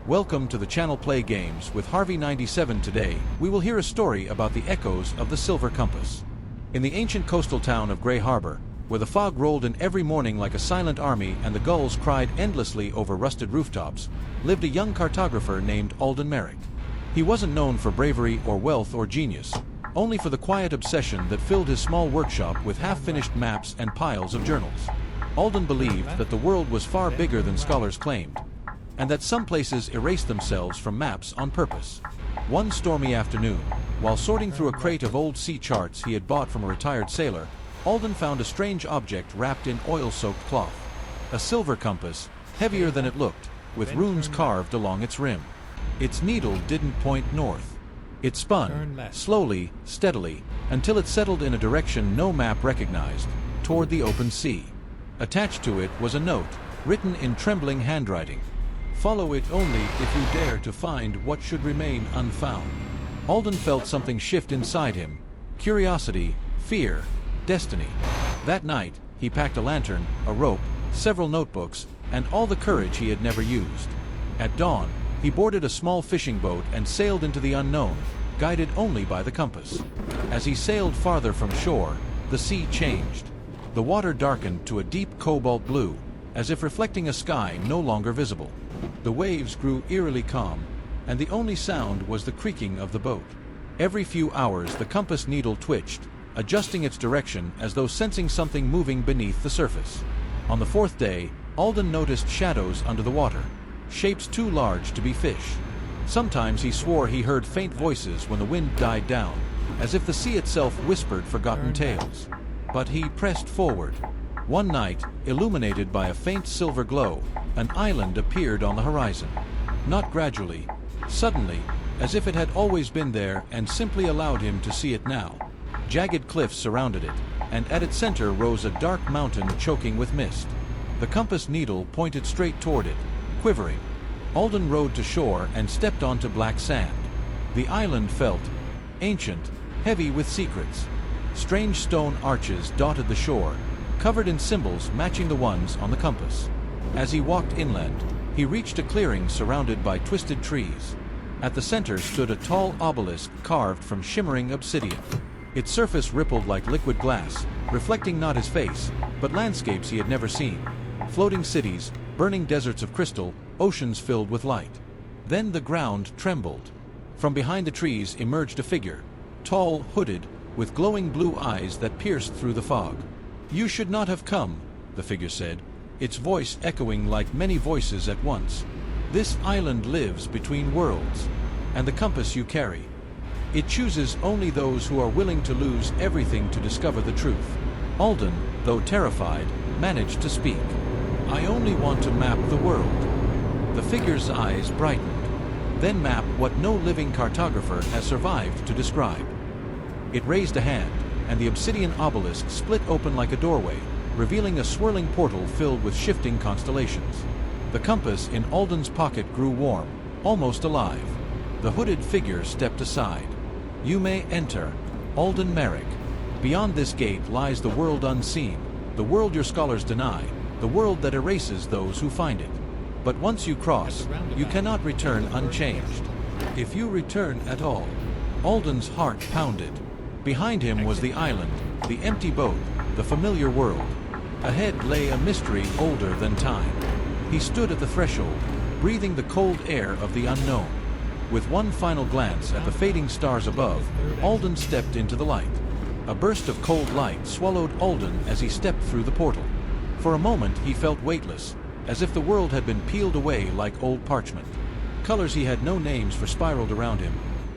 Welcome to the channel Play Games with Harvey97. Today, we will hear a story about the echoes of the silver compass. In the ancient coastal town of Gray Harbor, where the fog rolled in every morning like a silent army and the gulls cried endlessly over rusted rooftops, lived a young cartographer named Alden Merrick. He wasn't known for bravery or wealth or genius, only for the quiet obsession that filled his small workshop with half-finished maps and piles of journals. Alden believed that the world was far bigger than scholars claimed, and that some places erased themselves from maps on purpose. One stormy afternoon, while sorting through a crate of old sea charts he had bought from a retired sailor, Alden found a strange object wrapped in oil-soaked cloth. A silver compass, heavier than it looked, with runes carved along its rim. Its needle didn't point north. It spun, slowly, steadily, until it settled in a direction no map recognized, toward the open sea. Attached to it was a note, written in trembling handwriting. "Follow it only if you dare to find what should remain unfound." Alden felt something shift inside him. Curiosity, fear, destiny. That night, he packed a lantern, a rope, several notebooks, and all the courage he had never used. At dawn, he boarded a small fishing boat and sailed into the unknown, guided only by the compass. As he sailed farther from shore, the sea changed. The water darkened to a deep cobalt blue, as if reflecting a sky no longer visible. The waves grew eerily calm, and the only sound was the creaking of the boat. Every few hours the compass needle twitched, adjusting its direction as though sensing something moving beneath the surface. On the fourth day, Alden noticed shadows under the water, shapes too large to be fish. Sometimes he swore he heard faint voices when the wind died down, as if the sea itself whispered forgotten tales. But he pressed forward. One night, illuminated by a faint silver glow, an island appeared on the horizon. Not gradually, suddenly, as if it had always been there and simply allowed him to see it now. Jagged cliffs surrounded it, and at its center rose a dark mountain choking with mist. The compass needle pointed straight toward it, quivering. Alden rowed to shore and stepped onto black sand. The island felt ancient, heavy with secrets. Strange stone arches dotted the shore, covered in symbols matching the ones on the compass. As he walked inland, he reached a clearing surrounded by twisted trees. At the center stood a tall obelisk carved from shimmering obsidian. Its surface rippled like liquid glass, reflecting not his face, but landscapes he had never seen. Floating cities, burning deserts of crystal, oceans filled with light. Then the ground trembled. From behind the trees emerged a figure, tall, hooded, with glowing blue eyes that pierced through the fog. "You should not have come," the figure said, its voice echoing like many voices at once. "This island lives between worlds, and the compass you carry, it chooses only those who are willing to lose everything to discover the truth." Alden, though terrified, managed to speak. "I only want to map the world." The figure's eyes brightened. "Then map what no living cartographer has survived to describe." It raised a hand, and the obsidian obelisk split open like a doorway, revealing a swirling portal filled with shifting constellations. The compass in Alden's pocket grew warm, almost alive. The hooded figure stepped aside. "You may enter, Alden Merrick. Beyond this gate lies the world unseen, the world your scholars deny, the world that erases those who find it. But once you cross, you cannot return unchanged. If you return at all." Alden's heart pounded. Behind him was the island, the empty boat, the familiar world. Ahead lay a mystery older than time. He stood at the threshold, breathing the cold air of the unknown. With one final glance at the fading stars above, Alden stepped into the light. A burst of cold light swallowed Alden as he stepped through the portal. For a moment he felt weightless, as if the world had been peeled away like old parchment. Colors he had no names for spiraled around him.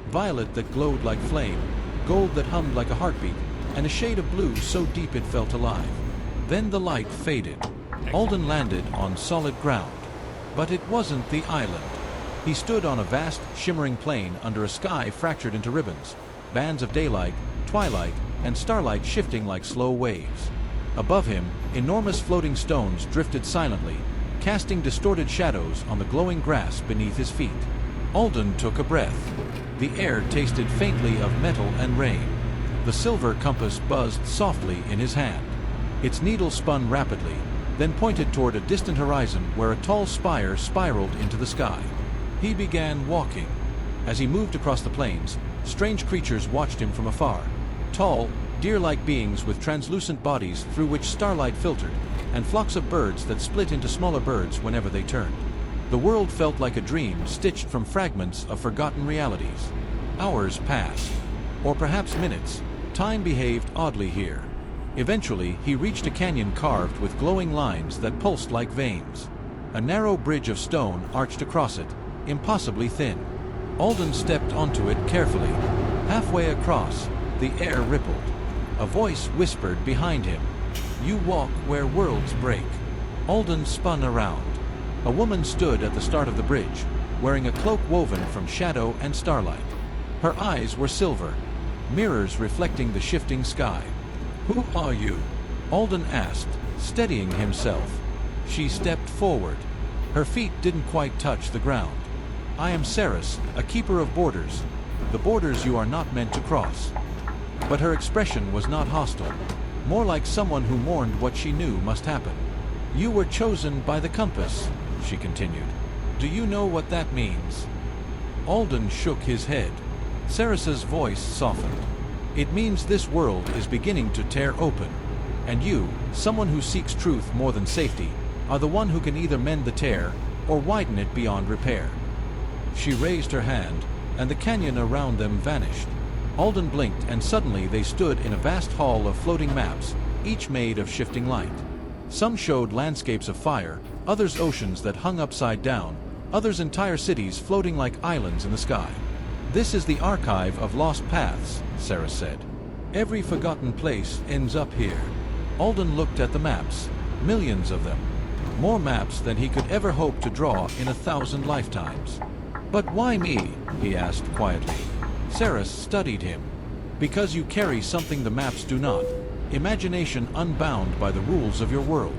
Violet that glowed like flame, gold that hummed like a heartbeat, and a shade of blue so deep it felt alive. Then the light faded. Alden landed on solid ground. But it wasn't the island. He stood on a vast, shimmering plain under a sky fractured into ribbons, bands of daylight, twilight, and starlight shifting like slow waves. Above him, enormous floating stones drifted silently, casting distorted shadows on the glowing grass beneath his feet. Alden took a breath. The air tasted faintly of metal and rain. The silver compass buzzed softly in his hand. Its needle spun rapidly, then pointed toward a distant horizon where a tall spire spiraled into the sky. He began walking. As he moved across the plains, strange creatures watched him from afar. Tall, deer-like beings with translucent bodies through which starlight filtered, and flocks of birds that split into smaller birds whenever they turned. The world felt like a dream stitched from fragments of forgotten realities. Hours passed, or perhaps minutes. Time behaved oddly here. Eventually, he reached a canyon carved with glowing lines that pulsed like veins. A narrow bridge of stone arched across it, impossibly thin. Alden stepped onto it carefully. Halfway across, the air rippled. A voice whispered behind him, "You walk where worlds break." Alden spun around. A woman stood at the start of the bridge, wearing a cloak woven from shadow and starlight. Her eyes were silver, mirrors reflecting the shifting sky. "Who are you?" Alden asked, steadying himself. She stepped forward. Her feet didn't quite touch the ground. "I am Ceres, a keeper of borders. The borders you are not meant to cross." But her expression was not hostile, more like someone who mourned what she knew must happen. "You were chosen by the compass," she continued. "Do you know what that means?" Alden shook his head. Ceres's voice softened. "It means this world is beginning to tear open. And you, someone who seeks truth more than safety, are the one who can either mend the tear or widen it beyond repair." She raised her hand, and the canyon around them vanished. Alden blinked, and suddenly they stood in a vast hall of floating maps, each made of shifting light. Some showed landscapes of fire, others oceans that hung upside down, others entire cities floating like islands in the sky. "This is the archive of lost paths," Ceres said. "Every forgotten place ends up here." Alden looked at the maps, millions of them. More maps than he could ever hope to draw in 1,000 lifetimes. "But why me?" he asked quietly. Ceres studied him. "Because you carry something the maps do not, imagination unbound by the rules of your world."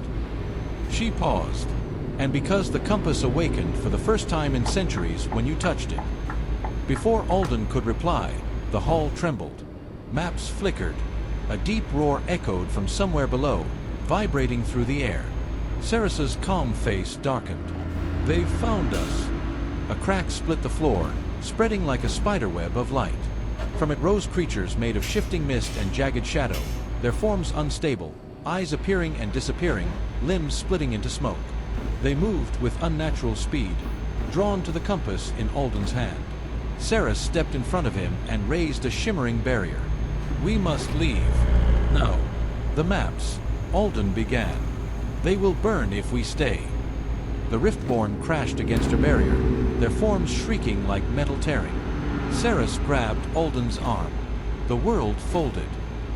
She paused. "And because the compass awakened for the first time in centuries when you touched it." Before Alden could reply, the hall trembled. Maps flickered. A deep roar echoed from somewhere below, vibrating through the air. Ceres's calm face darkened. "They've found us." A crack split the floor, spreading like a spiderweb of light. From it rose creatures made of shifting mist and jagged shadow, their forms unstable, eyes appearing and disappearing, limbs splitting into smoke. They moved with unnatural speed, drawn to the compass in Alden's hand. Ceres stepped in front of him and raised a shimmering barrier. "We must leave." "No." "The maps," Alden began. "They will burn if we stay." The Riftborn crashed against her barrier, their forms shrieking like metal tearing. Ceres grabbed Alden's arm. The world folded.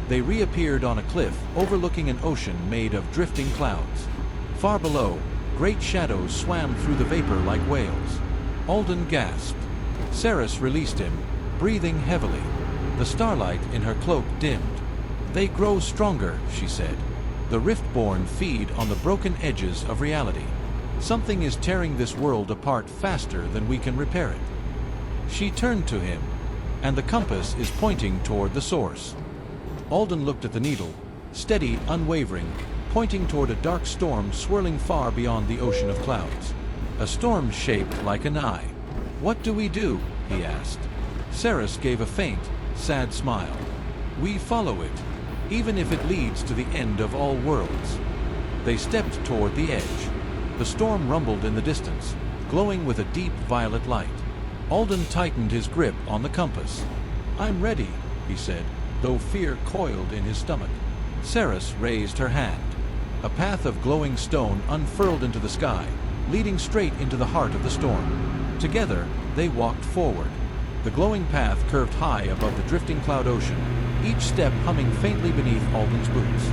They reappeared on a cliff overlooking an ocean made of drifting clouds. Far below, great shadows swam through the vapor like whales. Alden gasped. Ceres released him, breathing heavily. The starlight in her cloak dimmed. "They grow stronger," she said. "The Riftborn feed on the broken edges of reality. Something is tearing this world apart faster than we can repair it." She turned to him, and the compass is pointing toward the source. Alden looked at the needle, steady, unwavering, pointing toward a dark storm swirling far beyond the ocean of clouds. A storm shaped like an eye. "What do we do?" he asked. Ceres gave a faint, sad smile. "We follow it, even if it leads to the end of all worlds." They stepped toward the edge. The storm rumbled in the distance, glowing with a deep violet light. Alden tightened his grip on the compass. "I'm ready," he said, though fear coiled in his stomach. Ceres raised her hand. A path of glowing stone unfurled into the sky, leading straight into the heart of the storm. Together, they walked forward. The glowing path curved high above the drifting cloud ocean, each step humming faintly beneath Alden's boots.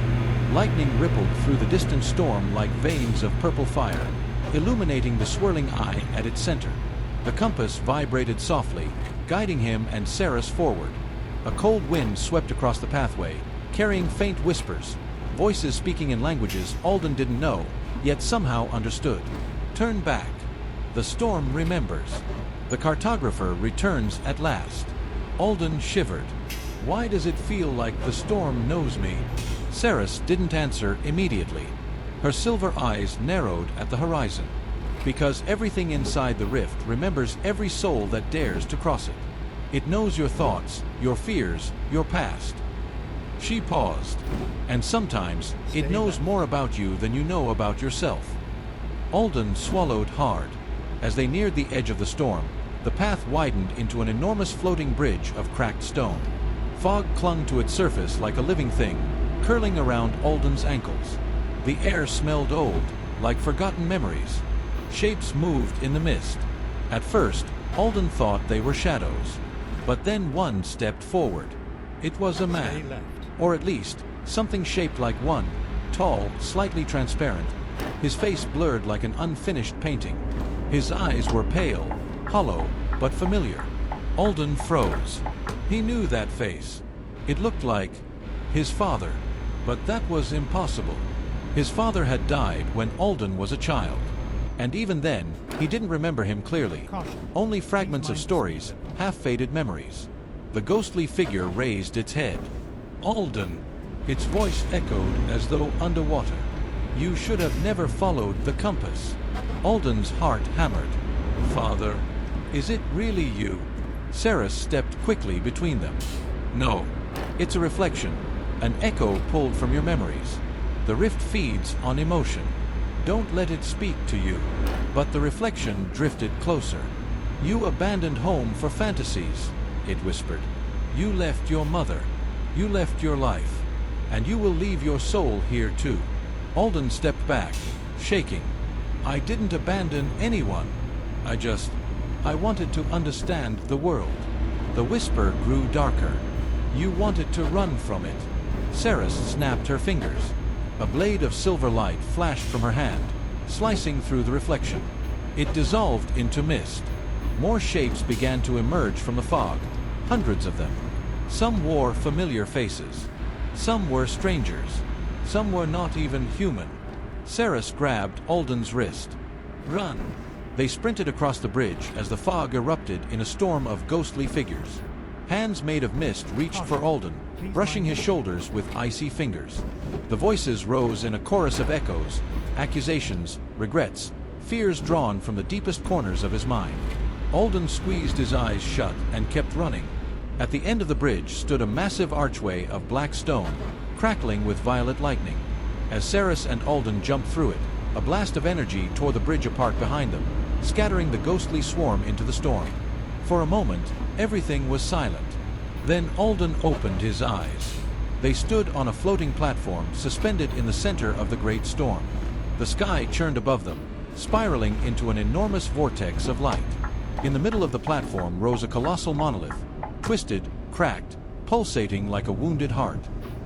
Lightning rippled through the distant storm like veins of purple fire, illuminating the swirling eye at its center. The compass vibrated softly, guiding him and Ceres forward. A cold wind swept across the pathway, carrying faint whispers, voices speaking in languages Alden didn't know, yet somehow understood. "Turn back. The storm remembers. The cartographer returns at last." Alden shivered. "Why does it feel like the storm knows me?" Ceres didn't answer immediately. Her silver eyes narrowed at the horizon. Because everything inside the rift remembers every soul that dares to cross it. It knows your thoughts, your fears, your past. She paused. And sometimes, it knows more about you than you know about yourself. Alden swallowed hard. As they neared the edge of the storm, the path widened into an enormous floating bridge of cracked stone. Fog clung to its surface like a living thing, curling around Alden's ankles. The air smelled old, like forgotten memories. Shapes moved in the mist. At first, Alden thought they were shadows. But then one stepped forward. It was a man. Or at least, something shaped like one, tall, slightly transparent, his face blurred like an unfinished painting. His eyes were pale, hollow, but familiar. Alden froze. He knew that face. It looked like his father. But that was impossible. His father had died when Alden was a child. And even then, he didn't remember him clearly. Only fragments of stories, half-faded memories. The ghostly figure raised its head. Alden! Its voice echoed as though underwater. You should have never followed the compass. Alden's heart hammered. Father, is it really you? Ceres stepped quickly between them. No. It's a reflection, an echo pulled from your memories. The rift feeds on emotion. Don't let it speak to you. But the reflection drifted closer. You abandoned home for fantasies, it whispered. You left your mother. You left your life. And you will leave your soul here too. Alden stepped back, shaking. I didn't abandon anyone. I wanted to understand the world. The whisper grew darker. You wanted to run from it. Ceres snapped her fingers. A blade of silver light flashed from her hand, slicing through the reflection. It dissolved into mist. More shapes began to emerge from the fog, hundreds of them. Some wore familiar faces. Some were strangers. Some were not even human. Ceres grabbed Alden's wrist. Run! They sprinted across the bridge as the fog erupted in a storm of ghostly figures. Hands made of mist reached for Alden, brushing his shoulders with icy fingers. The voices rose in a chorus of echoes, accusations, regrets, fears drawn from the deepest corners of his mind. Alden squeezed his eyes shut and kept running. At the end of the bridge stood a massive archway of black stone, crackling with violet lightning. As Ceres and Alden jumped through it, a blast of energy tore the bridge apart behind them, scattering the ghostly swarm into the storm. For a moment, everything was silent. Then Alden opened his eyes. They stood on a floating platform suspended in the center of the great storm. The sky churned above them, spiraling into an enormous vortex of light. In the middle of the platform rose a colossal monolith, twisted, cracked, pulsating like a wounded heart.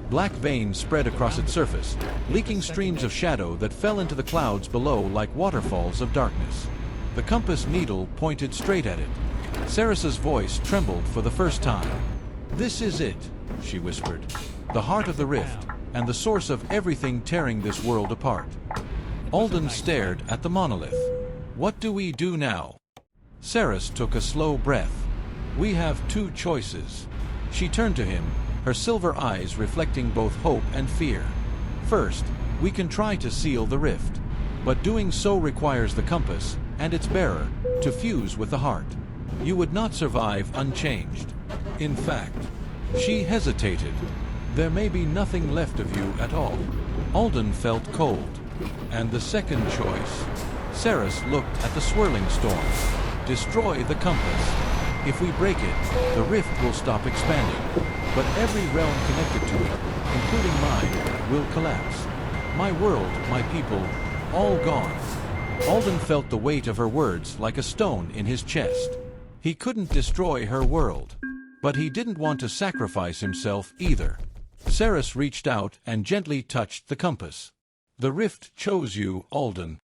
Black veins spread across its surface, leaking streams of shadow that fell into the clouds below like waterfalls of darkness. The compass needle pointed straight at it. Ceres's voice trembled for the first time. This is it, she whispered. The heart of the rift, and the source of everything tearing this world apart. Alden stared at the monolith. What do we do now? Ceres took a slow breath. We have two choices. She turned to him, her silver eyes reflecting both hope and fear. First, we can try to seal the rift. But doing so requires the compass, and its bearer, to fuse with the heart. You would not survive unchanged. In fact, she hesitated. There may be nothing left of you at all. Alden felt cold. And the second choice. Ceres looked at the swirling storm. Destroy the compass. If we break it, the rift will stop expanding. But every realm connected to it, including mine, will collapse. My world, my people, all gone. Alden felt the weight of her words like a stone in his chest. He couldn't destroy her world. But he didn't want to sacrifice himself either. Ceres reached out and gently touched the compass. The rift chose you, Alden.